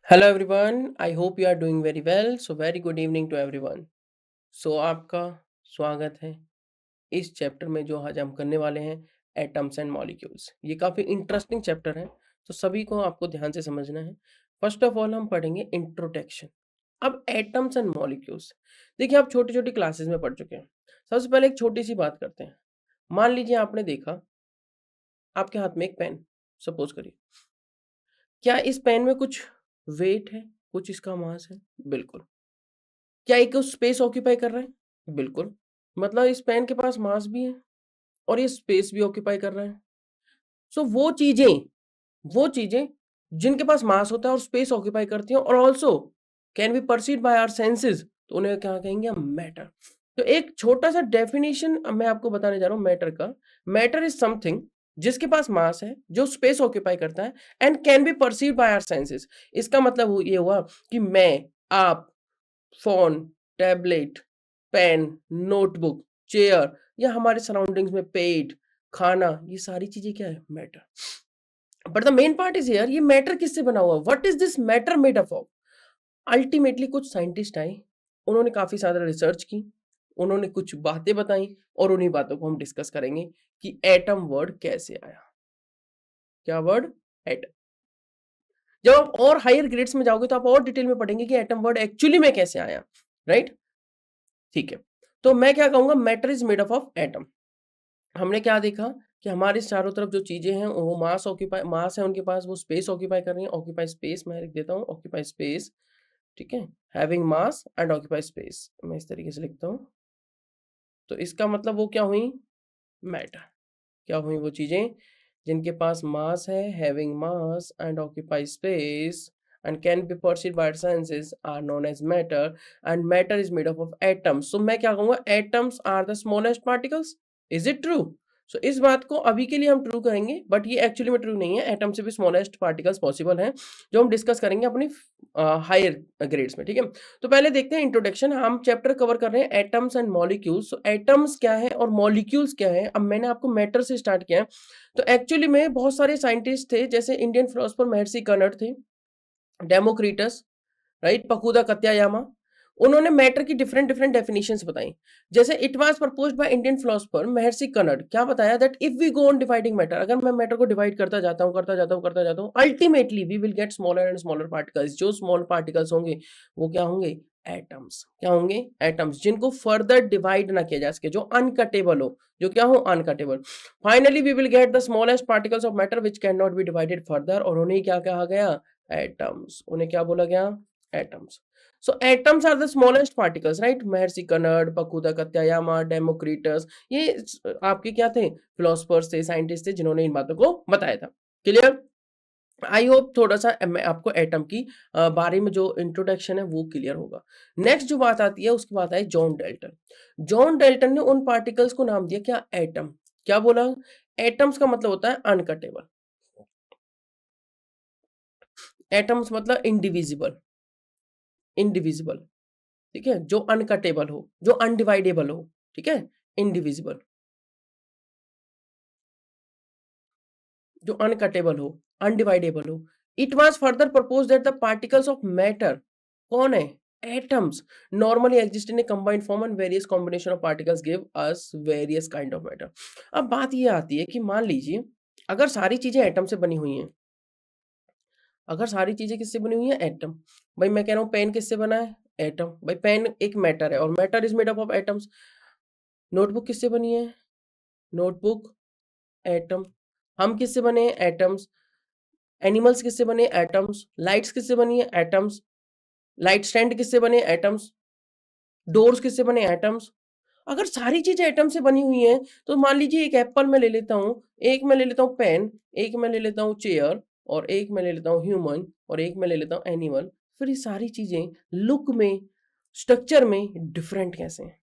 Hello everyone, I hope you are doing very well. So very good evening to everyone. So आपका स्वागत है इस chapter में जो आज हम करने वाले हैं, एटम्स एंड मॉलिक्यूल्स। ये काफ़ी इंटरेस्टिंग चैप्टर है, तो सभी को आपको ध्यान से समझना है। फर्स्ट ऑफ ऑल हम पढ़ेंगे इंट्रोडक्शन। अब एटम्स एंड मॉलिक्यूल्स, देखिए आप छोटी छोटी क्लासेस में पढ़ चुके हैं। सबसे पहले एक छोटी सी बात करते हैं। मान लीजिए आपने देखा आपके हाथ में एक पेन, सपोज करिए। क्या इस पेन में कुछ वेट है, कुछ इसका मास है? बिल्कुल। क्या एक स्पेस ऑक्यूपाई कर रहा है? बिल्कुल। मतलब इस पेन के पास मास भी है और ये स्पेस भी ऑक्यूपाई कर रहा है। सो वो चीजें जिनके पास मास होता है और स्पेस ऑक्यूपाई करती हैं और also can be perceived by our senses, तो उन्हें क्या कहेंगे हम? मैटर। तो एक छोटा सा डेफिनेशन मैं आपको बताने जा रहा हूं मैटर का। मैटर इज समथिंग जिसके पास मास है, जो स्पेस ऑक्यूपाई करता है and can be perceived by our senses. इसका मतलब ये हुआ कि मैं, आप, phone, tablet, pen, notebook, chair या हमारे सराउंडिंग्स में पेट, खाना, ये सारी चीजें क्या है? Matter. But the main part is here, ये मैटर किससे बना हुआ? What is this matter made up of? Ultimately कुछ साइंटिस्ट आए, उन्होंने काफी सारा रिसर्च की, उन्होंने कुछ बातें बताई और उन्हीं बातों को हम डिस्कस करेंगे कि एटम वर्ड कैसे आया। क्या वर्ड? एटम। जब आप और हायर ग्रेड्स में जाओगे तो आप और डिटेल में पढ़ेंगे कि एटम वर्ड एक्चुअली में कैसे आया। राइट? ठीक है। तो मैं क्या कहूंगा, matter is made up of atom. हमने क्या देखा कि हमारे चारों तरफ जो चीजें हैं वो मास है उनके पास, वो स्पेस ऑक्यूपाई कर रही है। ऑक्यूपाई स्पेस मैं लिख देता हूँ, ऑक्यूपाई स्पेस। ठीक है, having mass and occupy space, मैं इस तरीके से लिखता हूँ। तो इसका मतलब वो क्या हुई? मैटर। क्या हुई वो चीजें जिनके पास मास है, having mass and occupy space and can be perceived by our senses are known as matter, and matter is made up of atoms. So मैं क्या कहूँगा, atoms are the smallest particles. Is it true? So इस बात को अभी के लिए हम ट्रू कहेंगे, बट ये एक्चुअली में ट्रू नहीं है। एटम से भी स्मॉलेस्ट पार्टिकल्स पॉसिबल हैं, जो हम डिस्कस करेंगे अपनी हायर ग्रेड्स में। ठीक है, तो पहले देखते हैं इंट्रोडक्शन। हम चैप्टर कवर कर रहे हैं एटम्स एंड मॉलिक्यूल्स। एटम्स क्या है और मॉलिक्यूल्स क्या है? अब मैंने आपको मैटर से स्टार्ट किया है। तो एक्चुअली में बहुत सारे साइंटिस्ट थे, जैसे इंडियन फिलोसफर महर्षि कनड थे, डेमोक्रिटस, राइट, पकुदा कत्यायामा। उन्होंने मैटर की डिफरेंट डिफरेंट डेफिनेशंस बताई। जैसे it was proposed by Indian philosopher Maharshi Kanad, क्या बताया? That if we go on dividing matter, अगर मैं मैटर को डिवाइड करता जाता हूं, ultimately we will get smaller and smaller particles. जो स्मॉल पार्टिकल्स होंगे वो क्या होंगे? एटम्स। क्या होंगे? एटम्स, जिनको फर्दर डिवाइड ना किया जा सके, जो अनकटेबल हो। जो क्या हो? Uncuttable. Finally we will get the smallest particles of matter which can not be divided further, और उन्हें क्या कहा गया? एटम्स। उन्हें क्या बोला गया? Atoms. So atoms are the smallest particles, right? Maharshi कनड, पकुदा कत्यायामा, Democritus, ये आपके क्या थे? फिलोसफर्स थे, साइंटिस्ट थे, जिन्होंने इन बातों को बताया था। क्लियर? आई होप थोड़ा सा मैं आपको एटम की बारे में जो इंट्रोडक्शन है वो क्लियर होगा। नेक्स्ट जो बात आती है उसकी बात है जॉन डेल्टन। जॉन डेल्टन ने उन पार्टिकल्स को नाम दिया क्या? एटम। क्या बोला? एटम्स का मतलब होता है अनकटेबल। एटम्स मतलब इंडिविजिबल। इंडिविजिबल, ठीक है, जो अनकटेबल हो, जो अनडिवाइडेबल हो। ठीक है, इंडिविजिबल, जो अनकटेबल हो, अनडिवाइडेबल हो। It was further propose that the particles of matter, कौन है? Atoms, normally exist in A combined form and various combination of particles give us various kind of matter. अब बात ये आती है कि मान लीजिए अगर सारी चीजें एटम से बनी हुई हैं, अगर सारी चीजें किससे बनी हुई है? एटम। भाई मैं कह रहा हूँ पेन किससे बना है? एटम। भाई पेन एक मैटर है और matter is made up of atoms. Notebook किससे बनी है? Notebook atom. हम किससे बने हैं? एटम्स। एनिमल्स किससे बने? एटम्स। लाइट्स किससे बनी है? एटम्स। लाइट स्टैंड किससे बने? एटम्स। डोर्स किससे बने? एटम्स। अगर सारी चीजें एटम से बनी हुई हैं, तो मान लीजिए एक एप्पल में ले लेता हूं, एक में ले लेता हूं पेन, एक में ले लेता हूं चेयर, और एक में ले लेता हूं ह्यूमन, और एक में ले लेता हूं एनिमल। फिर ये सारी चीजें लुक में, स्ट्रक्चर में डिफरेंट कैसे हैं?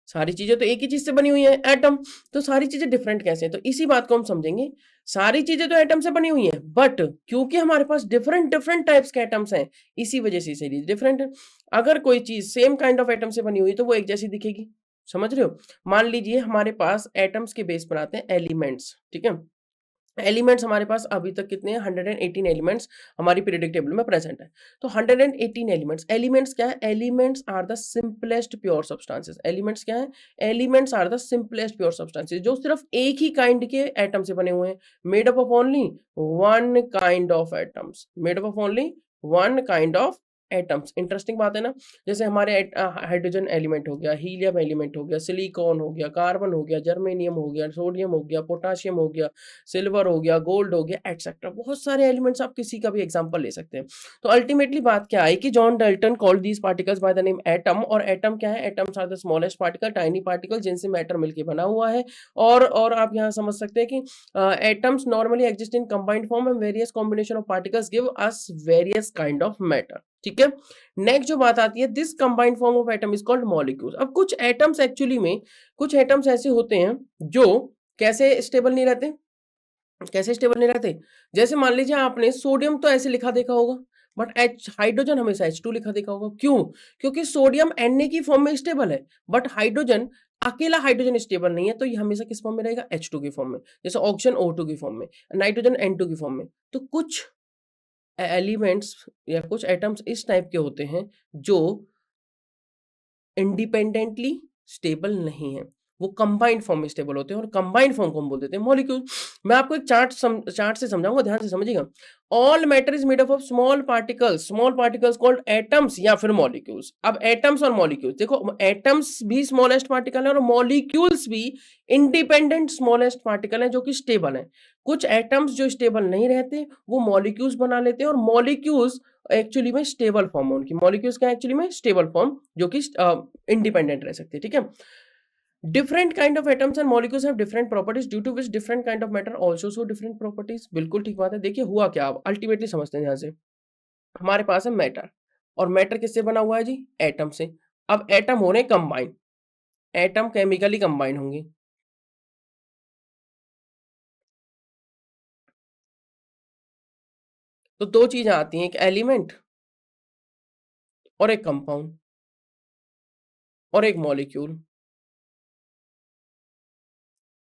सारी चीजें तो एक ही चीज से बनी हुई है, एटम। तो सारी चीजें डिफरेंट कैसे हैं? तो इसी बात को हम समझेंगे। सारी चीजें तो एटम से बनी हुई हैं, बट क्योंकि हमारे पास डिफरेंट डिफरेंट टाइप्स के एटम्स हैं, इसी वजह से सारी डिफरेंट है। अगर कोई चीज सेम काइंड ऑफ एटम से बनी हुई तो वो एक जैसी दिखेगी। समझ रहे हो? मान लीजिए हमारे पास एटम्स के बेस पर आते हैं एलिमेंट्स। ठीक है, एलिमेंट्स हमारे पास अभी तक कितने हैं? 118 एलिमेंट्स हमारी पीरियोडिक टेबल में प्रेजेंट है। तो 118 एलिमेंट्स, एलिमेंट्स क्या है? Elements are the simplest pure substances. Elements क्या है? Elements are the simplest pure substances जो सिर्फ एक ही काइंड के एटम से बने हुए हैं। Made up of only one kind of atoms, made up of only one kind of atoms. Interesting बात है ना। जैसे हमारे हाइड्रोजन एलिमेंट हो गया, हीलियम एलिमेंट हो गया, सिलिकॉन हो गया, कार्बन हो गया, जर्मेनियम हो गया, सोडियम हो गया, पोटाशियम हो गया, सिल्वर हो गया, गोल्ड हो गया, एटसेट्रा। बहुत सारे एलिमेंट्स, आप किसी का भी एग्जांपल ले सकते हैं। तो अल्टीमेटली बात क्या आई कि John Dalton called these particles by the name atom. और एटम क्या है? Atoms are the smallest particle, tiny particle जिनसे मैटर मिलके बना हुआ है। और आप यहाँ समझ सकते हैं कि atoms normally exist in combined form and various combination of particles give us various kind of matter. ठीक है। नेक्स्ट जो बात आती है, this combined form of atom is called molecules. अब कुछ एटम्स एक्चुअली में, कुछ एटम्स ऐसे होते हैं जो कैसे स्टेबल नहीं रहते, कैसे स्टेबल नहीं रहते? जैसे मान लीजिए आपने सोडियम तो ऐसे लिखा देखा होगा, बट एच हाइड्रोजन हमेशा H2 लिखा देखा होगा। क्यों? क्योंकि सोडियम Na की फॉर्म में स्टेबल है, बट हाइड्रोजन, अकेला हाइड्रोजन स्टेबल नहीं है, तो ये हमेशा किस फॉर्म में रहेगा? H2 की फॉर्म में। जैसे ऑक्सीजन O2 की फॉर्म में, नाइट्रोजन N2 की फॉर्म में। तो कुछ एलिमेंट्स या कुछ एटम्स इस टाइप के होते हैं जो इंडिपेंडेंटली स्टेबल नहीं है, वो कंबाइंड फॉर्म में स्टेबल होते हैं, और कंबाइंड फॉर्म को हम बोल देते हैं मॉलिक्यूल। मैं आपको एक चार्ट से समझाऊंगा, ध्यान से समझिएगा। All matter is made up of small particles called atoms या फिर मॉलिक्यूल्स। अब एटम्स और मॉलिक्यूल्स देखो, एटम्स भी स्मॉलेस्ट पार्टिकल है और मॉलिक्यूल्स भी इंडिपेंडेंट स्मॉलेस्ट पार्टिकल है जो कि स्टेबल है। कुछ एटम्स जो स्टेबल नहीं रहते वो मॉलिक्यूल्स बना लेते हैं, और मॉलिक्यूल्स एक्चुअली में स्टेबल फॉर्म है उनकी। मॉलिक्यूल्स क्या एक्चुअली में? स्टेबल फॉर्म, जो कि इंडिपेंडेंट रह सकते हैं। ठीक है। Different kind of atoms and molecules have different properties due to which different kind of matter also show different properties. बिल्कुल ठीक बात है। देखिए हुआ क्या, आप अल्टीमेटली समझते हैं ध्यान से। हमारे पास है मैटर, और मैटर किससे बना हुआ है जी? एटम से। अब एटम हो रहे कंबाइन, एटम केमिकली कंबाइन होंगे। तो दो चीजें आती हैं, एक एलिमेंट और एक कंपाउंड और एक मॉलिक्यूल।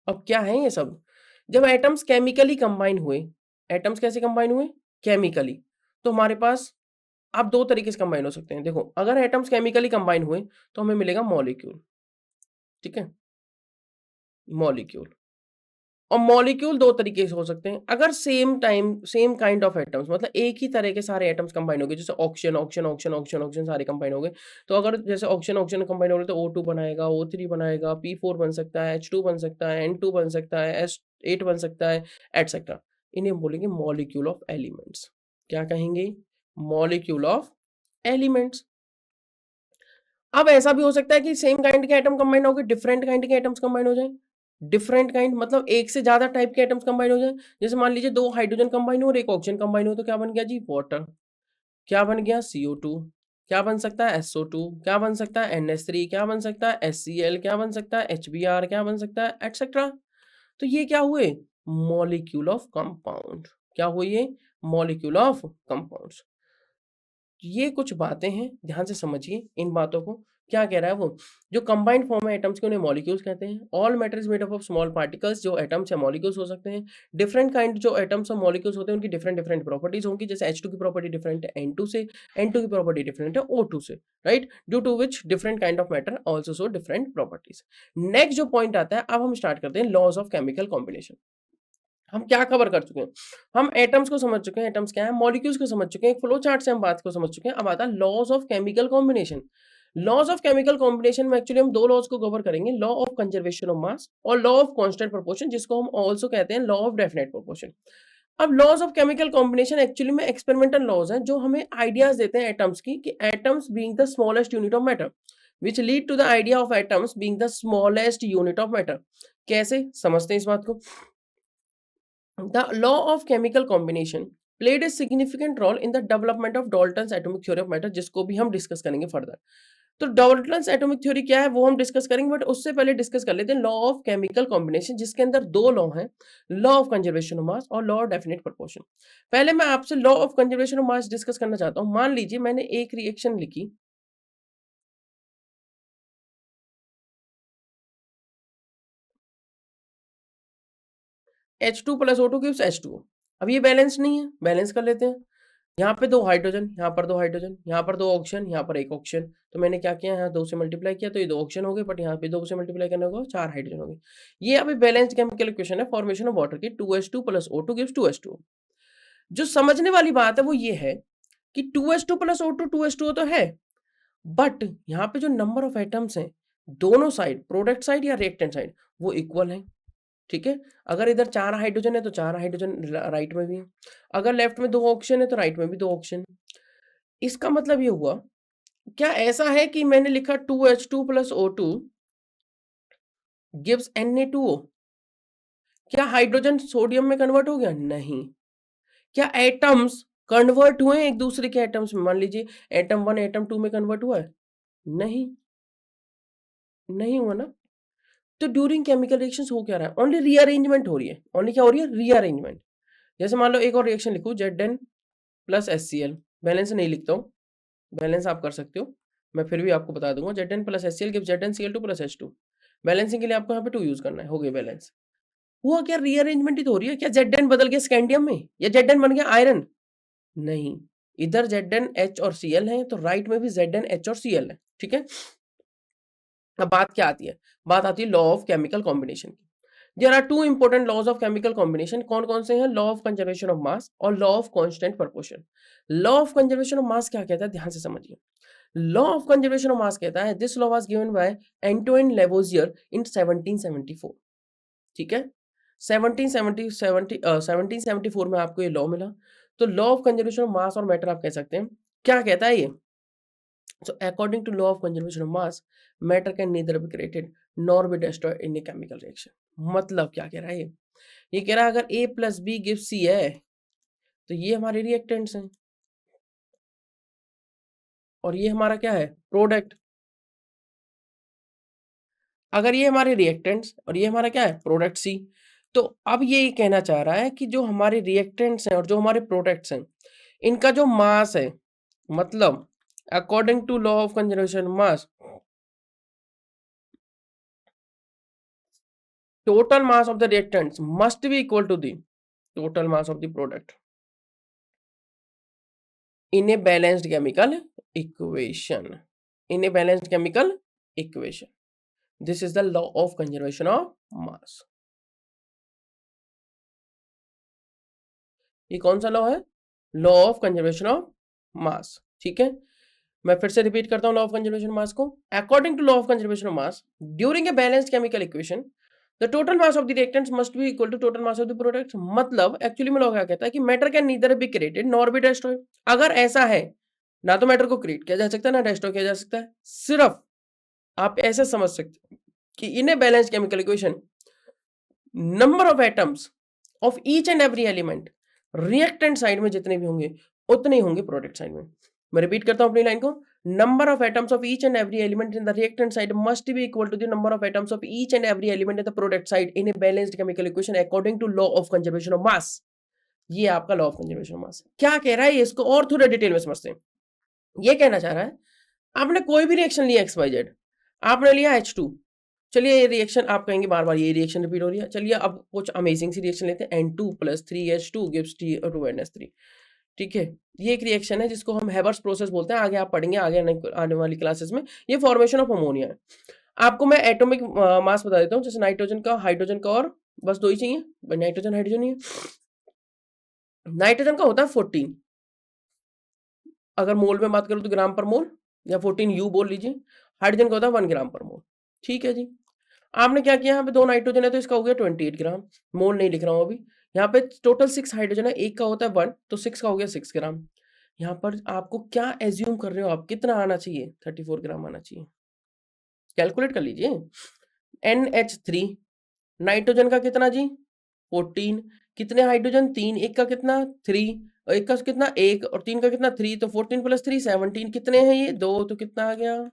अब क्या है ये सब? जब एटम्स केमिकली कंबाइन हुए, एटम्स कैसे कंबाइन हुए? केमिकली। तो हमारे पास आप दो तरीके से कंबाइन हो सकते हैं। देखो, अगर एटम्स केमिकली कंबाइन हुए तो हमें मिलेगा मॉलिक्यूल। ठीक है, मॉलिक्यूल। और मॉलिक्यूल दो तरीके से हो सकते हैं, अगर same time same kind of atoms, मतलब एक ही तरह के सारे एटम्स कंबाइन हो गए, जैसे oxygen oxygen oxygen oxygen oxygen सारे कंबाइन हो गए। तो अगर जैसे ऑक्सीजन ऑक्सीजन कंबाइन हो गए तो O2 बनाएगा, O3 बनाएगा, P4 बन सकता है, H2 बन सकता है, N2 बन सकता है, S8 बन सकता है, एटसेट्रा। इन्हें हम बोलेंगे मॉलिक्यूल ऑफ एलिमेंट्स। क्या कहेंगे? Molecule of elements. अब ऐसा भी हो सकता है कि सेम काइंड के एटम कंबाइन हो गए, डिफरेंट काइंड के एटम्स कंबाइन हो जाए। डिफरेंट काइंड मतलब एक से ज्यादा टाइप के एटम्स कंबाइन हो जाए। जैसे मान लीजिए दो हाइड्रोजन कंबाइन हो और एक ऑक्सीजन कंबाइन हो, तो क्या बन गया जी? वाटर। क्या बन गया? CO2। क्या बन सकता है? SO2। क्या बन सकता है? NH3। क्या बन सकता है? HCl। क्या बन सकता है? HBr। क्या बन सकता है? एटसेट्रा। तो ये क्या हुए? Molecule of compound. क्या हुए ये? Molecule of compounds. ये कुछ बातें हैं, ध्यान से समझिए इन बातों को। क्या कह रहा है वो? जो कंबाइंड फॉर्म है एटम्स के उन्हें मॉलिक्यूल्स कहते हैं। All matter is made up of small particles, जो एटम्स या मॉलिक्यूल्स हो सकते हैं। डिफरेंट काइंड जो एटम्स और मॉलिक्यूल्स होते हैं उनकी डिफरेंट डिफरेंट प्रॉपर्टीज होंगी। जैसे H2 की प्रॉपर्टी डिफरेंट है N2 से, N2 की प्रॉपर्टी डिफरेंट है O2 से, right? Due to which different kind of matter also show different properties. Next जो पॉइंट आता है, अब हम स्टार्ट करते हैं लॉज ऑफ केमिकल कॉम्बिनेशन। हम क्या कवर कर चुके हैं? हम एटम्स को समझ चुके हैं, एटम्स क्या है, मॉलिक्यूल्स को समझ चुके हैं, एक फ्लो चार्ट से हम बात को समझ चुके हैं। अब आता है laws of chemical combination. Laws of chemical combination में एक्चुअली हम दो लॉज को कवर करेंगे, law of conservation of mass और लॉ ऑफ कांस्टेंट प्रोपोर्शन, जिसको हम ऑल्सो कहते हैं लॉ ऑफ डेफिनेट प्रोपोर्शन। अब laws of chemical combination actually में एक्सपेरिमेंटल लॉज हैं जो हमें आइडियाज देते हैं एटम्स की, कि atoms being the smallest unit of matter which lead to the idea of atoms being the smallest unit of matter. कैसे समझते हैं इस बात को? The law of chemical combination played a significant role in the development of Dalton's atomic theory of matter, जिसको भी हम discuss करेंगे फर्दर। तो डाल्टन्स एटॉमिक थ्योरी क्या है वो हम डिस्कस करेंगे, बट उससे पहले डिस्कस कर लेते हैं लॉ ऑफ केमिकल कॉम्बिनेशन, जिसके अंदर दो लॉ हैं, law of conservation of mass और लॉ ऑफ डेफिनेट प्रोपोर्शन। पहले मैं आपसे law of conservation of mass discuss करना चाहता हूं। मान लीजिए मैंने एक रिएक्शन लिखी, H2 plus O2 gives H2O। अब ये बैलेंस नहीं है, बैलेंस कर लेते हैं। यहाँ पे 2 हाइड्रोजन, यहाँ पर 2 हाइड्रोजन, यहाँ पर 2 ऑक्सीजन, यहाँ पर 1 ऑक्सीजन। तो मैंने क्या किया, यहाँ 2 से मल्टीप्लाई किया तो ये 2 ऑक्सीजन हो गए, बट यहाँ पे 2 से मल्टीप्लाई करने को 4 हाइड्रोजन हो गए। ये अभी बैलेंस्ड केमिकल इक्वेशन है फॉर्मेशन ऑफ वाटर की। 2H2 plus O2 gives 2H2O। जो समझने वाली बात है वो ये है कि 2H2 प्लस O2 2H2O तो है, बट यहाँ पे जो नंबर ऑफ एटम्स हैं दोनों साइड, प्रोडक्ट साइड या रिएक्टेंट साइड, वो इक्वल है। ठीक है, अगर इधर 4 हाइड्रोजन है तो 4 हाइड्रोजन राइट में भी है, अगर लेफ्ट में 2 ऑक्सीजन है तो राइट में भी 2 ऑक्सीजन। इसका मतलब ये हुआ, क्या ऐसा है कि मैंने लिखा 2H2 plus O2 gives Na2O? क्या हाइड्रोजन सोडियम में कन्वर्ट हो गया? नहीं। क्या एटम्स कन्वर्ट हुए एक दूसरे के एटम्स में? मान लीजिए एटम 1 एटम 2 में कन्वर्ट हुआ है? नहीं, नहीं हुआ ना। तो ड्यूरिंग केमिकल रिएक्शंस हो क्या रहा है? ओनली रीअरेंजमेंट हो रही है। ओनली क्या हो रही है? रीअरेंजमेंट। जैसे मान लो एक और रिएक्शन लिखूं, Zn प्लस HCl। बैलेंस नहीं लिखता हूँ, बैलेंस आप कर सकते हो, मैं फिर भी आपको बता दूंगा। Zn plus HCl gives ZnCl2 plus H2। Balancing के लिए आपको यहाँ पे 2 यूज करना है, हो गया बैलेंस। हुआ क्या? रीअरेंजमेंट ही तो हो रही है। क्या Zn बदल गया स्कैंडियम में, या Zn बन गया आयरन? नहीं, इधर Zn H और Cl है तो राइट में भी Zn H और Cl है। ठीक है, अब बात क्या आती है? बात आती है लॉ ऑफ केमिकल कॉम्बिनेशन की। There are 2 important laws of chemical combination. कौन कौन से हैं? Law of conservation of mass और law of constant proportion. Law of conservation of mass क्या कहता है, ध्यान से समझिए। Law of conservation of mass कहता है, this law was given by Antoine Lavoisier in 1774। ठीक है, 1774 में आपको ये लॉ मिला। तो law of conservation of mass और मैटर आप कह सकते हैं। क्या कहता है ये? So according to law of conservation of mass, matter can neither be created nor be destroyed in a chemical reaction. मतलब क्या कह रहा है ये? ये कह रहा है अगर A plus B gives C है तो ये हमारे रिएक्टेंट्स हैं और ये हमारा क्या है? प्रोडक्ट। अगर ये हमारे रिएक्टेंट्स और ये हमारा क्या है? Product C। तो अब ये कहना चाह रहा है कि जो हमारे रिएक्टेंट्स हैं और जो हमारे प्रोडक्ट्स हैं, इनका जो मास है, मतलब according to law of conservation mass, total mass of the reactants must be equal to the total mass of the product in a balanced chemical equation. In a balanced chemical equation. This is the law of conservation of mass. ये कौन सा law है? Law of conservation of मास। ठीक है, मैं फिर से repeat करता हूं लॉ ऑफ कंजर्वेशन मास को। According to law of conservation of mass, during a balanced chemical equation the total mass of the reactants must be equal to total mass of the products. मतलब actually में law क्या कहता है कि matter can neither be created nor be destroyed. अगर ऐसा है, ना तो मैटर को क्रिएट किया जा सकता है ना डिस्ट्रॉय किया जा सकता है। सिर्फ आप ऐसे समझ सकते हैं कि in a balanced chemical equation number of atoms of each and every element, reactant side में जितने भी होंगे उतने ही होंगे प्रोडक्ट साइड में। मैं रिपीट करता हूं अपनी लाइन को। Number of atoms of each and every element in the reactant side must be equal to the number of atoms of each and every element in the product side in a balanced chemical equation according to law of conservation of mass. ये आपका law of conservation of mass क्या कह रहा है, इसको और थोड़ा detail में समझते हैं। ये कहना चाह रहा है, आपने कोई भी रिएक्शन लिया XYZ, आपने लिया H2। चलिए ये रिएक्शन आप कहेंगे बार बार ये रिएक्शन रिपीट हो रही है। चलिए अब कुछ अमेजिंग सी रिएक्शन लेते हैं। N2 plus 3H2 gives T2NS3। ठीक है, ये एक रिएक्शन है जिसको हम हेबर्स प्रोसेस बोलते हैं। आगे आप पढ़ेंगे आगे आने वाली क्लासेस में। ये फॉर्मेशन ऑफ अमोनिया है। आपको मैं एटॉमिक मास बता देता हूँ, जैसे नाइट्रोजन का, हाइड्रोजन का, और बस 2 ही चाहिए, नाइट्रोजन हाइड्रोजन ही है। नाइट्रोजन का होता है 14, अगर मोल में बात करूं तो ग्राम पर मोल, या 14 U बोल लीजिए। हाइड्रोजन का होता है 1 ग्राम पर मोल। ठीक है जी, आपने क्या किया, यहाँ पे 2 नाइट्रोजन है तो इसका हो गया 28 ग्राम। मोल नहीं लिख रहा हूँ अभी। यहाँ पे टोटल 6 हाइड्रोजन है, एक का होता है 1, तो 6 का हो गया 6 ग्राम। यहाँ पर आपको क्या एज्यूम कर रहे हो आप, कितना आना चाहिए? 34 ग्राम आना चाहिए। कैलकुलेट कर लीजिए। NH3, नाइट्रोजन का कितना जी? 14। कितने हाइड्रोजन? 3। एक का कितना? 3। और एक का कितना? 1। और 3 का कितना? 3। तो 14 प्लस 3 17। कितने हैं ये? 2। तो कितना आ गया?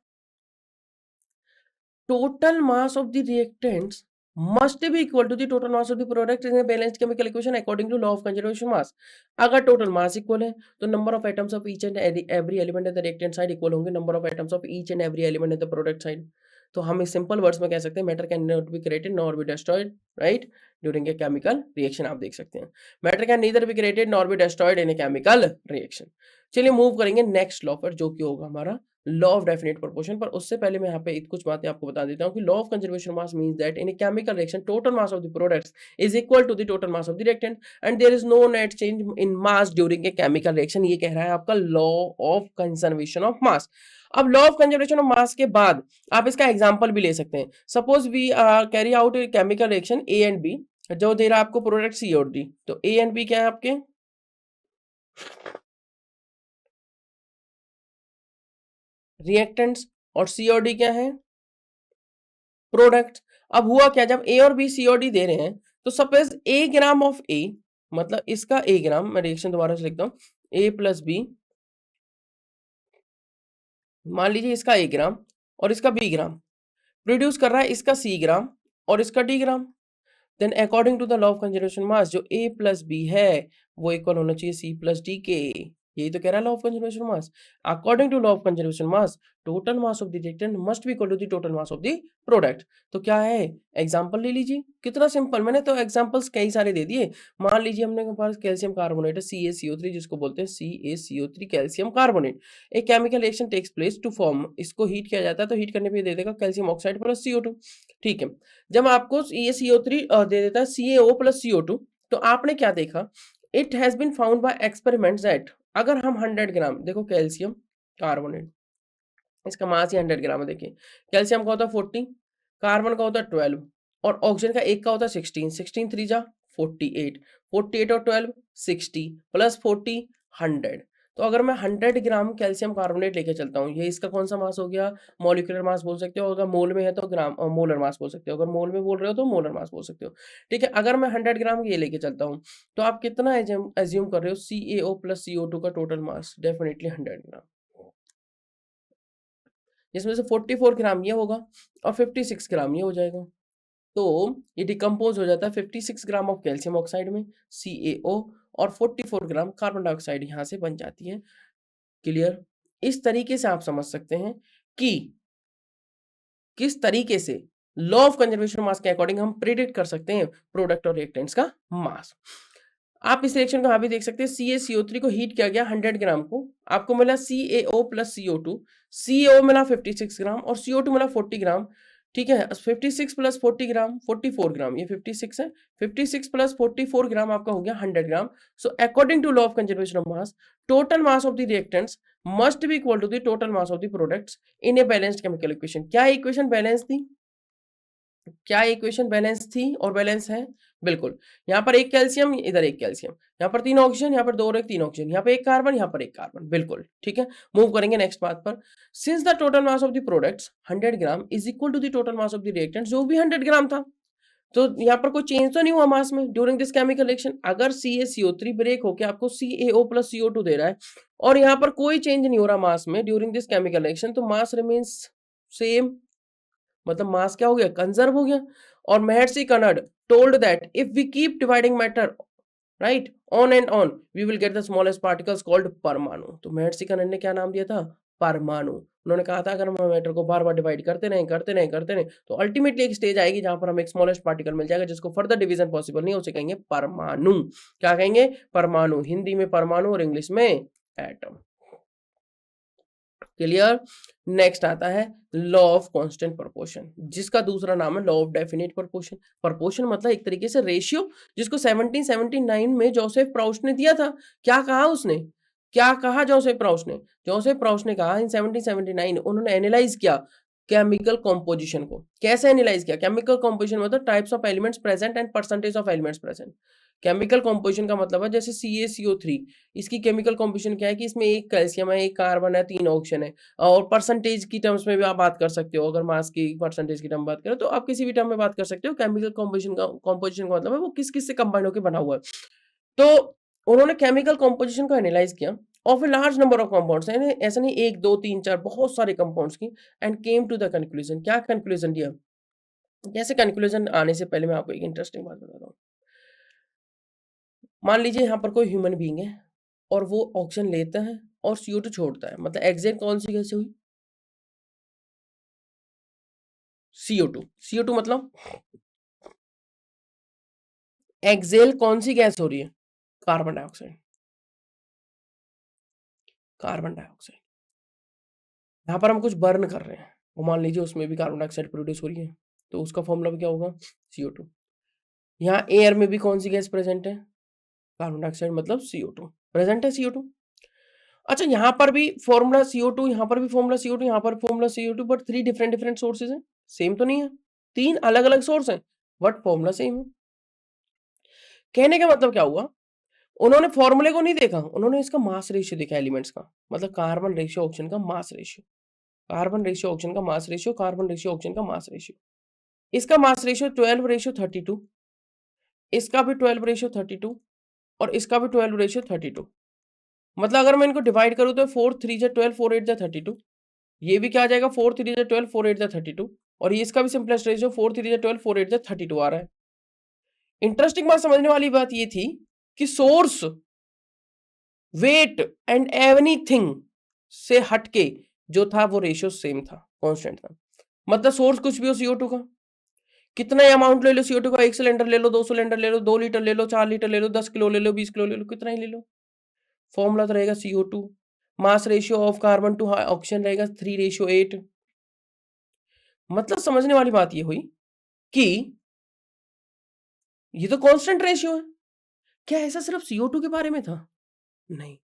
Total mass of the reactants must be equal to the total mass of the product in a balanced chemical equation according to law of conservation mass. अगर टोटल मास इक्वल है तो number of atoms of each and every element in the reactant side equal होंगे number of atoms of each and every element in the product side. तो हम इस simple words में कह सकते हैं matter can not be created nor be destroyed, right, during a chemical reaction. आप देख सकते हैं matter can neither be created nor be destroyed in a chemical reaction. चलिए मूव करेंगे नेक्स्ट लॉ पर, जो कि होगा हमारा लॉ ऑफ डेफिनेट प्रोपोर्शन। पर उससे पहले मैं यहाँ पे कुछ बातें आपको बता देता हूँ कि law of conservation mass means that in a chemical reaction total mass of the products is equal to the total mass of the reactant and there is no net change in mass during a chemical reaction. ये कह रहा है आपका law of conservation of mass. अब law of conservation of mass के बाद आप इसका एग्जांपल भी ले सकते हैं। Suppose we carry out A chemical reaction A and B, जो दे रहा है आपको प्रोडक्ट सी और डी। तो ए एंड बी क्या है आपके रिएक्टेंट्स और सी और डी क्या है प्रोडक्ट। अब हुआ क्या, जब ए और बी सी और डी दे रहे हैं तो सपोज ए ग्राम ऑफ ए, मतलब इसका ए ग्राम, मैं रिएक्शन दोबारा से लिखता हूं, ए प्लस बी, मान लीजिए इसका ए ग्राम और इसका बी ग्राम प्रोड्यूस कर रहा है इसका सी ग्राम और इसका D gram. Then according to the law of conservation mass जो ए प्लस बी है वो इक्वल होना चाहिए सी प्लस डी के। यही तो कह रहा है law of conservation mass. According to law of conservation mass total mass of the reactant must be equal to the total mass of the product. तो क्या है, एग्जांपल ले लीजिए, कितना सिंपल, मैंने तो एग्जांपल्स कई सारे दे दिए। मान लीजिए हमने के पास कैल्शियम कार्बोनेट है CaCO3, जिसको बोलते हैं CaCO3 कैल्शियम कार्बोनेट। एक chemical reaction takes place to form, इसको हीट किया जाता है तो हीट करने पे दे देगा कैल्शियम ऑक्साइड प्लस CO2। ठीक है, जब आपको ये CO3 दे देता है CaO प्लस CO2, तो आपने क्या देखा, it has been found by experiments that अगर हम 100 ग्राम, देखो कैल्शियम कार्बोनेट, इसका मास ही 100 ग्राम है। देखिए कैल्शियम का होता है 40, कार्बन का होता है 12 और ऑक्सीजन का एक का होता है 16, 16 3 जा 48, 48 और 12 60 प्लस 40 100। तो अगर मैं 100 ग्राम कैल्शियम कार्बोनेट लेके चलता हूँ, ये इसका कौन सा मास हो गया, मॉलिक्यूलर मास बोल सकते हो। अगर मोल में है तो ग्राम मोलर मास बोल सकते हो, अगर मोल में बोल रहे हो तो मोलर मास बोल सकते हो। ठीक है, अगर मैं 100 ग्राम ये लेके चलता हूँ तो आप कितना एज्यूम कर रहे हो, CaO प्लस CO2 का टोटल मास डेफिनेटली 100 ग्राम, जिसमें से 44 ग्राम ये होगा और 56 ग्राम ये हो जाएगा। तो ये डिकम्पोज हो जाता है 56 ग्राम ऑफ कैल्शियम ऑक्साइड में CaO और 44 ग्राम कार्बन डाइऑक्साइड यहाँ से बन जाती है। क्लियर? इस तरीके से आप समझ सकते हैं कि किस तरीके से लॉ ऑफ कंजर्वेशन मास के अकॉर्डिंग हम प्रिडिक्ट कर सकते हैं प्रोडक्ट और रिएक्टेंट्स का मास। आप इस रिएक्शन को यहाँ भी देख सकते हैं, CaCO3 को हीट किया गया 100 ग्राम को, आपको मिला CaO प्लस CO2, CaO मिला 56 ग्राम और CO2 मिला 40 ग्राम। ठीक है, 56 प्लस 40 ग्राम 44 ग्राम, ये 56 है, 56 प्लस 44 ग्राम आपका हो गया 100 gram. So according to law of conservation of mass total mass of the reactants must be equal to the total mass of the products in a balanced chemical equation. क्या equation balance थी, क्या equation balance थी और balance है, बिल्कुल। यहाँ पर एक कैल्शियम, इधर एक कैल्शियम, यहाँ पर 3 ऑक्सीजन, यहाँ पर 2 और 1 3 ऑक्सीजन, यहाँ पे एक कार्बन, यहाँ पर एक कार्बन, बिल्कुल ठीक है। मूव करेंगे नेक्स्ट बात पर। Since the total mass of the products 100 gram is equal to the total mass of the reactants, जो भी 100 ग्राम था, तो यहाँ पर कोई चेंज तो नहीं हुआ मास में ड्यूरिंग दिस केमिकल रिएक्शन। अगर CaCO3 ब्रेक होकर आपको CaO प्लस CO2 दे रहा है और यहाँ पर कोई चेंज नहीं हो रहा मास में ड्यूरिंग दिस केमिकल रिएक्शन, तो मास रिमेन्स सेम, मतलब मास क्या हो गया, कंजर्व हो गया। और Maharshi Kanad told that if we keep dividing matter right on and on we will get the smallest particles called परमाणु। तो महर्षि कनड ने क्या नाम दिया था, परमाणु। उन्होंने कहा था अगर हम मैटर को बार बार डिवाइड करते रहे तो अल्टीमेटली एक स्टेज आएगी जहां पर हम एक स्मॉलेस्ट पार्टिकल मिल जाएगा जिसको फर्दर डिवीजन पॉसिबल नहीं है, उसे कहेंगे परमाणु। क्या कहेंगे, परमाणु, हिंदी में परमाणु और इंग्लिश में एटम। क्लियर? नेक्स्ट आता है लॉ ऑफ कांस्टेंट प्रोपोर्शन, जिसका दूसरा नाम है law of definite proportion. Proportion मतलब एक तरीके से रेशियो, जिसको 1779 में जोसेफ प्राउस्ट ने दिया था। क्या कहा उसने, क्या कहा जोसेफ प्राउस्ट ने, जोसेफ प्राउस्ट ने कहा इन 1779 उन्होंने एनालाइज किया केमिकल कॉम्पोजिशन को। कैसे एनालाइज किया, केमिकल कॉम्पोजिशन मतलब types of elements present and percentage of elements present. Chemical composition का मतलब है जैसे CaCO3, इसकी केमिकल कॉम्पोजिशन क्या है कि इसमें एक कैल्शियम है, एक कार्बन है, 3 ऑक्सीजन है। और परसेंटेज की टर्म्स में भी आप बात कर सकते हो, अगर मास की परसेंटेज की टर्म बात करें तो आप किसी भी टर्म में बात कर सकते हो। केमिकल कॉम्पोजिशन का मतलब है वो किस किस से कंबाइन होकर बना हुआ है। तो उन्होंने केमिकल कॉम्पोजिशन को एनालाइज किया of a large number of compounds, यानी ऐसा नहीं 1 2 3 4, बहुत सारे कंपाउंड्स की, and came to the conclusion. क्या कंक्लूजन दिया, कैसे कंक्लूजन आने से पहले मैं आपको एक इंटरेस्टिंग बात बताता हूँ। मान लीजिए यहाँ पर कोई ह्यूमन बीइंग है और वो ऑक्सीजन लेता है और CO2 छोड़ता है, मतलब एग्जैक्ट कौन सी गैस हुई, CO2 मतलब एक्सेल कौन सी गैस हो रही है? Carbon dioxide. कार्बन डाइऑक्साइड यहाँ पर हम कुछ बर्न कर रहे हैं, वो मान लीजिए उसमें भी कार्बन डाइऑक्साइड प्रोड्यूस हो रही है, तो उसका फॉर्मूला भी क्या होगा? CO2। यहाँ एयर में भी कौन सी गैस प्रेजेंट है? कार्बन डाइऑक्साइड मतलब CO2 प्रेजेंट है, CO2। अच्छा, यहाँ पर भी फॉर्मूला CO2, यहाँ पर भी फॉर्मूला CO2, यहाँ पर formula CO2, but 3 different different sources हैं, सेम तो नहीं है। 3 अलग अलग सोर्स हैं बट फॉर्मूला सेम है। कहने का मतलब क्या हुआ, उन्होंने फॉर्मूले को नहीं देखा, उन्होंने इसका मास रेशियो देखा एलिमेंट्स का, मतलब कार्बन रेशियो ऑक्सीजन का mass ratio, carbon ratio oxygen का mass ratio, carbon ratio oxygen का मास रेशियो। इसका मास रेशियो 12:32, इसका भी 12:32 और इसका भी 12:32। मतलब अगर मैं इनको डिवाइड करूं तो 4 3 जा 12, 4 8 जा 32, ये भी क्या आ जाएगा 4 3 जा 12, 4 8 जा 32, और ये इसका भी सिंपलेस्ट रेशियो 4 3 जा 12, 4 8 जा 32 आ रहा है। इंटरेस्टिंग बात, समझने वाली बात ये थी कि सोर्स, वेट एंड एवरीथिंग से हटके जो था वो रेशियो सेम था, कांस्टेंट था। मतलब सोर्स कुछ भी हो CO2 का, कितना अमाउंट ले लो CO2 का, 1 सिलेंडर ले लो, 2 सिलेंडर ले लो, 2 लीटर ले लो, 4 लीटर ले लो, 10 किलो ले लो, 20 किलो ले लो, कितना ही ले लो, फॉर्मूला तो रहेगा CO2। Mass ratio of carbon to oxygen रहेगा 3:8। मतलब समझने वाली बात ये हुई कि ये तो कांस्टेंट रेशियो है। क्या ऐसा सिर्फ CO2 के बारे में था? नहीं,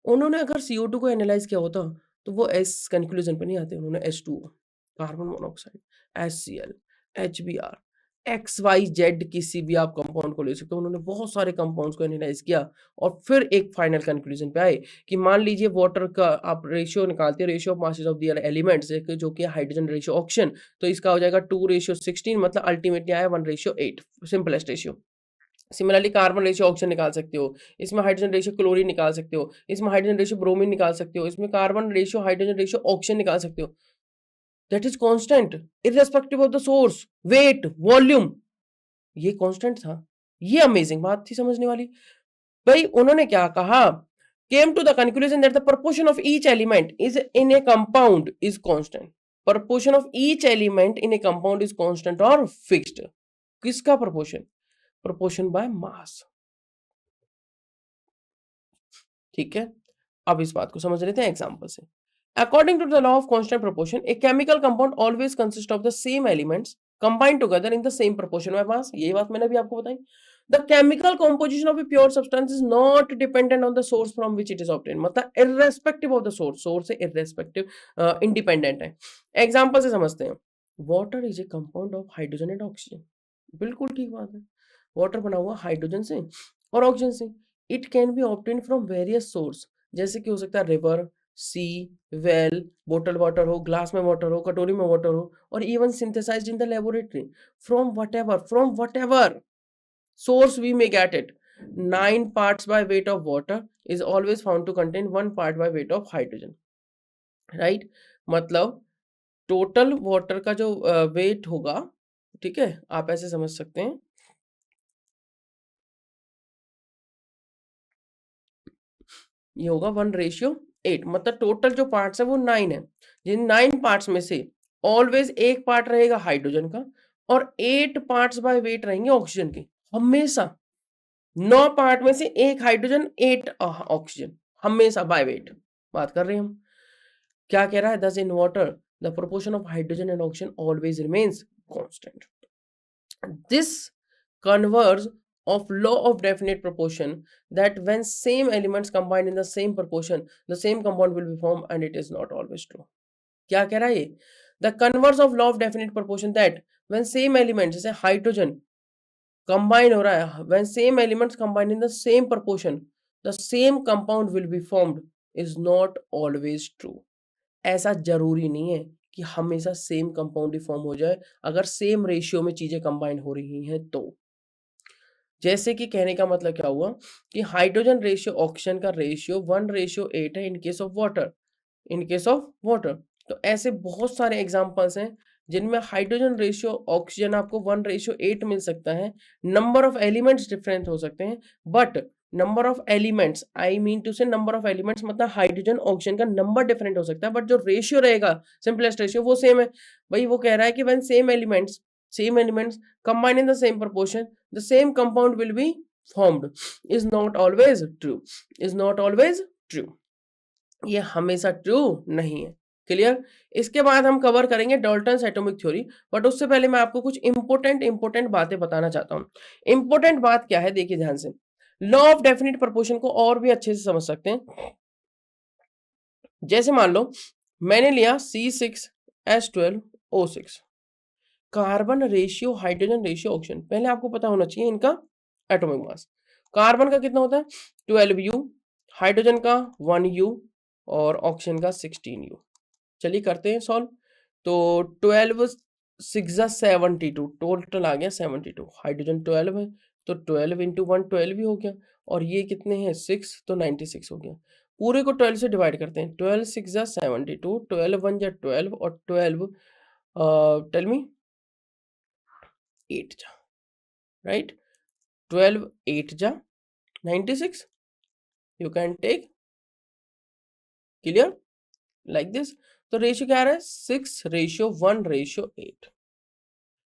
उन्होंने अगर CO2 को एनालाइज किया होता तो वो इस कंक्लूजन पे नहीं आते। उन्होंने H2O, carbon monoxide, HCl, HBr, XYZ किसी भी आप कंपाउंड को ले सकते हो। उन्होंने बहुत सारे कंपाउंड्स को एनालाइज किया और फिर एक फाइनल कंक्लूजन पे आए कि मान लीजिए वाटर का आप रेशियो निकालते हैं, ratio of masses of the elements, जो कि हाइड्रोजन रेशियो ऑक्सीजन, तो इसका हो जाएगा 2:16, मतलब अल्टीमेटली आया 1:8, simplest ratio. Similarly carbon ratio oxygen निकाल सकते हो, इसमें हाइड्रोजन रेशियो क्लोरीन निकाल सकते हो, इसमें हाइड्रोजन रेशियो ब्रोमीन निकाल सकते हो, इसमें carbon ratio hydrogen ratio oxygen निकाल सकते हो। That is constant irrespective of the source, weight, volume, ये कांस्टेंट था। ये अमेजिंग बात थी समझने वाली। भाई उन्होंने क्या कहा, came to the conclusion that the proportion of each element is in a compound is constant. Proportion of each element in a compound is constant or fixed. किसका proportion? Proportion by mass. ठीक है, अब इस बात को समझ लेते हैं एग्जांपल से। According to the law of constant proportion, a chemical compound always consists of the same elements combined together in the same proportion by mass. यही बात मैंने अभी आपको बताई। The chemical composition of a pure substance is not dependent on the source from which it is obtained. मतलब irrespective of the source, source से irrespective, independent है। Example से समझते हैं। Water is a compound of hydrogen and oxygen. बिल्कुल ठीक बात है। वाटर बना हुआ हाइड्रोजन से और ऑक्सीजन से। It can be obtain from various source, जैसे कि हो सकता है river, sea, well, bottle water हो, ग्लास में वाटर हो, कटोरी में वाटर हो, और even synthesised in the laboratory from whatever source we may get it. 9 parts by weight of water is always found to contain 1 part by weight of hydrogen, right? मतलब total water का जो wait होगा, ठीक है, आप ऐसे समझ सकते हैं, ये होगा 1:8। मतलब टोटल जो पार्ट्स है वो 9 है। जिन 9 पार्ट्स में से ऑलवेज एक पार्ट रहेगा हाइड्रोजन का और 8 पार्ट्स बाय वेट रहेंगे ऑक्सीजन के। हमेशा 9 पार्ट में से एक हाइड्रोजन, 8 ऑक्सीजन, हमेशा बाय वेट बात कर रहे हैं हम। क्या कह रहा है, दस in water the proportion of hydrogen and oxygen always remains constant. This converse of law of definite proportion, that when same elements combine in the same proportion the same compound will be formed, and it is not always true. क्या कह रहा है ये, the converse of law of definite proportion, that when same elements, जैसे hydrogen combine हो रहा है, when same elements combine in the same proportion the same compound will be formed, is not always true. ऐसा जरूरी नहीं है कि हमेशा सेम कंपाउंड ही फॉर्म हो जाए अगर सेम रेशियो में चीजें कंबाइन हो रही हैं तो। जैसे कि कहने का मतलब क्या हुआ कि हाइड्रोजन रेशियो ऑक्सीजन का रेशियो 1:8 है इन केस ऑफ वाटर। तो ऐसे बहुत सारे एग्जांपल्स हैं जिनमें हाइड्रोजन रेशियो ऑक्सीजन आपको 1:8 मिल सकता है। नंबर ऑफ एलिमेंट्स डिफरेंट हो सकते हैं, but number of elements, I mean to से नंबर ऑफ एलिमेंट्स मतलब हाइड्रोजन ऑक्सीजन का नंबर डिफरेंट हो सकता है, बट जो रेशियो रहेगा, सिंपलेस्ट रेशियो, वो सेम है। भाई वो कह रहा है कि when same elements combine in the same proportion, the same compound will be formed, is not always true, is not always true, ये हमेशा ट्रू नहीं है। क्लियर? इसके बाद हम कवर करेंगे डाल्टन्स एटॉमिक थ्योरी, बट उससे पहले मैं आपको कुछ इंपॉर्टेंट बातें बताना चाहता हूँ। इंपॉर्टेंट बात क्या है, देखिए ध्यान से। लॉ ऑफ डेफिनेट प्रोपोर्शन को और भी अच्छे से समझ सकते हैं। जैसे मान लो मैंने लिया C6H12O6, carbon ratio, hydrogen ratio, oxygen, पहले आपको पता होना चाहिए इनका एटॉमिक मास। कार्बन का कितना होता है 12U, हाइड्रोजन का 1U और ऑक्सीजन का 16U। चलिए करते हैं सॉल्व। तो 12 6 72, टोटल आ गया 72। हाइड्रोजन 12 है तो 12 इंटू 1 12 ही हो गया, और ये कितने हैं 6, तो 96 हो गया। पूरे को 12 से डिवाइड करते हैं, 12 6 72, 12 1 12 और 12 टेल मी 8 जा, राइट? 12 8 जा 96, you can take, clear, like this. तो रेशियो क्या आ रहा है 6:1:8।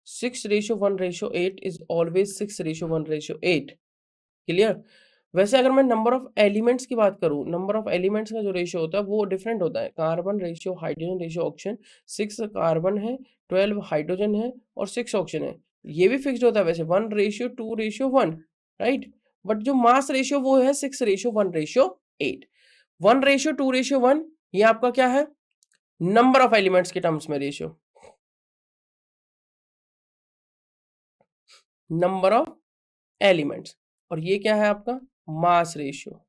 6:1:8 इज ऑलवेज 6:1:8। क्लियर? वैसे अगर मैं नंबर ऑफ एलिमेंट्स की बात करूं, नंबर ऑफ एलिमेंट्स का जो रेशियो होता है वो डिफरेंट होता है। Carbon ratio, hydrogen ratio, oxygen, 6 carbon है, 12 हाइड्रोजन है और 6 ऑक्सीजन है। ये भी फिक्स्ड होता है वैसे 1:2:1, राइट? बट जो मास रेशियो वो है 6:1:8। 1:2:1 ये आपका क्या है, नंबर ऑफ एलिमेंट्स के टर्म्स में रेशियो, नंबर ऑफ एलिमेंट्स, और ये क्या है आपका मास रेशियो।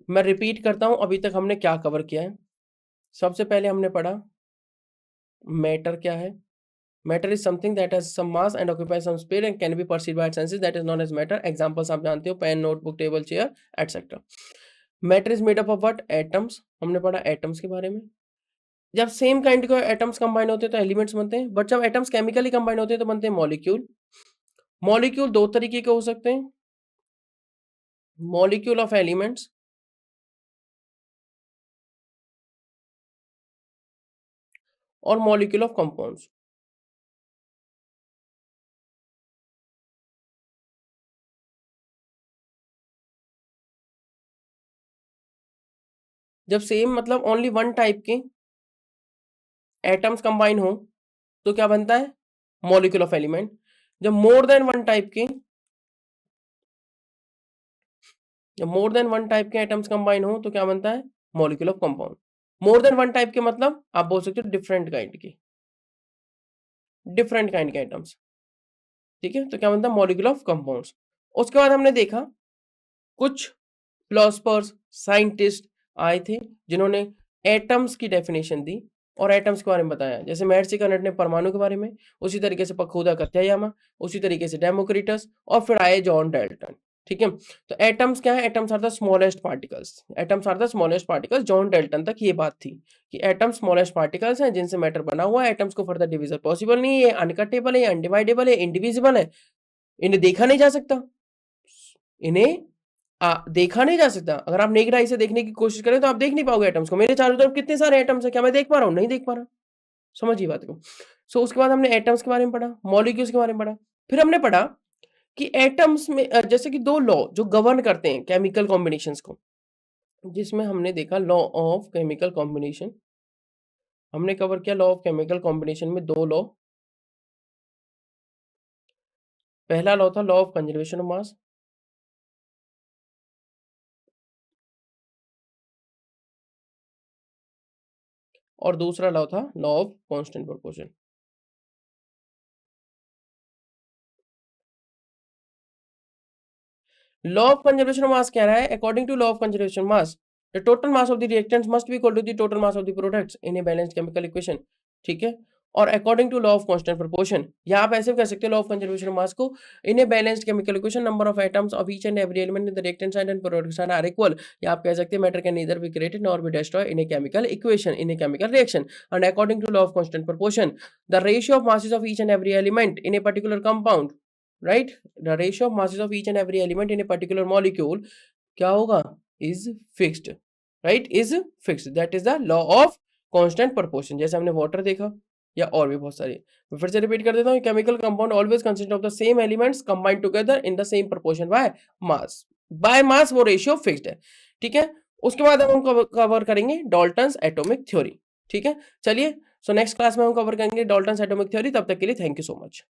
मैं रिपीट करता हूं अभी तक हमने क्या कवर किया है। सबसे पहले हमने पढ़ा मैटर क्या है। Matter is something that has some mass and occupies some space and can be perceived by senses, that is known as matter. Examples आप जानते हो, pen, notebook, table, chair, etcetera. Matter is made up of what, atoms. हमने पढ़ा atoms के बारे में। जब same kind के एटम्स कंबाइन होते हैं तो एलिमेंट्स बनते हैं, बट जब एटम्स केमिकली कंबाइन होते हैं तो बनते हैं मॉलिक्यूल। मॉलिक्यूल दो तरीके के हो सकते हैं, मॉलिक्यूल ऑफ एलिमेंट्स और मॉलिक्यूल ऑफ कंपाउंड्स। जब सेम मतलब ओनली वन टाइप के एटम्स कंबाइन हो तो क्या बनता है, मॉलिक्यूल ऑफ एलिमेंट। जब मोर देन वन टाइप के, जब मोर देन वन टाइप के एटम्स कंबाइन हो तो क्या बनता है, molecule of compound. More than one type के मतलब आप बोल सकते हो डिफरेंट काइंड के एटम्स, ठीक है, तो क्या बनता है, मॉलिक्यूल ऑफ कंपाउंड्स। उसके बाद हमने देखा कुछ फिलोसफर्स, साइंटिस्ट आए थे जिन्होंने एटम्स की डेफिनेशन दी और एटम्स के बारे में बताया। जैसे महर्षि कर्णट ने परमाणु के बारे में, उसी तरीके से पखुदा कत्यायामा, उसी तरीके से डेमोक्रिटस, और फिर आए जॉन डाल्टन। ठीक है, तो एटम्स क्या है, atoms are the smallest particles. Atoms are the smallest particles, John Dalton तक ये बात थी कि एटम्स स्मॉलेस्ट पार्टिकल्स हैं जिनसे मैटर बना हुआ है। एटम्स को फर्दर डिवीजन पॉसिबल नहीं है, ये अनकटेबल है, अनडिवाइडेबल है, इंडिविजिबल है, इन्हें देखा नहीं जा सकता, इन्हें देखा नहीं जा सकता। अगर आप नेकेड आई से देखने की कोशिश करें तो आप देख नहीं पाओगे एटम्स को। मेरे चारों तरफ कितने सारे एटम्स हैं, क्या मैं देख पा रहा हूँ, नहीं देख पा रहा। समझिए बात को। सो उसके बाद हमने एटम्स के बारे में पढ़ा, मॉलिक्यूल्स के बारे में पढ़ा। फिर हमने पढ़ा कि एटम्स में जैसे कि दो लॉ जो गवर्न करते हैं केमिकल कॉम्बिनेशंस को, जिसमें हमने देखा लॉ ऑफ केमिकल कॉम्बिनेशन। हमने कवर किया लॉ ऑफ केमिकल कॉम्बिनेशन में दो लॉ। पहला लॉ था law of conservation of mass, और दूसरा लॉ था law of constant proportion. Law of conservation of mass कह रहा है, according to law of conservation mass the total mass of the reactants must be equal to the total mass of the products in a balanced chemical equation. ठीक है, और according to law of constant proportion, या आप ऐसे भी कह सकते हो law of conservation of mass को, in a balanced chemical equation number of atoms of each and every element in the reactant side and product side are equal. या आप कह सकते हैं matter can neither be created nor be destroyed in a chemical equation, in a chemical reaction, and according to law of constant proportion the ratio of masses of each and every element in a particular compound right? The ratio of masses of each and every element in a particular molecule क्या होगा? Is fixed, right? Is fixed, that is the law of constant proportion. जैसे हमने water देखा या और भी बहुत सारे। मैं फिर से रिपीट कर देता हूँ, chemical compound always consist of the same elements combined together in the same proportion by mass. By mass वो रेशियो फिक्स्ड है, ठीक है? उसके बाद हम कवर करेंगे डाल्टन्स एटॉमिक थ्योरी, ठीक है? चलिए, सो नेक्स्ट क्लास में हम कवर करेंगे डाल्टन्स एटॉमिक थ्योरी। तब तक के लिए थैंक यू सो मच।